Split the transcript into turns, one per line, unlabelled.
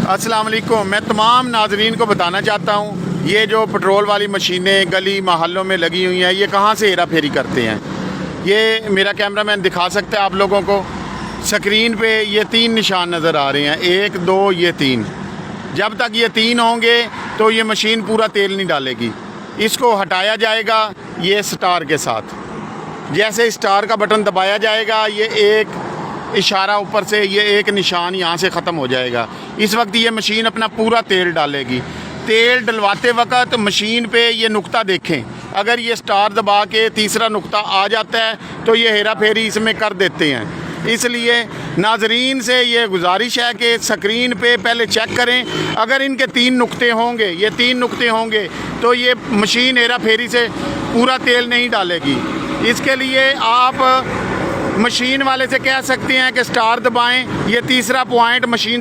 अस्सलाम वालेकुम। मैं तमाम नाजरीन को बताना चाहता हूँ, ये जो पेट्रोल वाली मशीनें गली मोहल्लों में लगी हुई हैं, ये कहाँ से हेरा फेरी करते हैं। ये मेरा कैमरामैन दिखा सकता है आप लोगों को। स्क्रीन पे ये 3 निशान नज़र आ रहे हैं, 1 2 ये 3। जब तक ये 3 होंगे तो ये मशीन पूरा तेल नहीं डालेगी। इसको हटाया जाएगा ये स्टार के साथ। जैसे स्टार का बटन दबाया जाएगा, ये एक इशारा ऊपर से, ये एक निशान यहाँ से ख़त्म हो जाएगा। इस वक्त ये मशीन अपना पूरा तेल डालेगी। तेल डलवाते वक्त मशीन पे ये नुक्ता देखें, अगर ये स्टार दबा के तीसरा नुक्ता आ जाता है तो ये हेरा फेरी इसमें कर देते हैं। इसलिए नाजरीन से ये गुजारिश है कि स्क्रीन पे पहले चेक करें। अगर इनके 3 नुक्ते होंगे, ये 3 नुक्ते होंगे, तो ये मशीन हेरा फेरी से पूरा तेल नहीं डालेगी। इसके लिए आप मशीन वाले से कह सकते हैं कि स्टार दबाएं, ये तीसरा पॉइंट मशीन से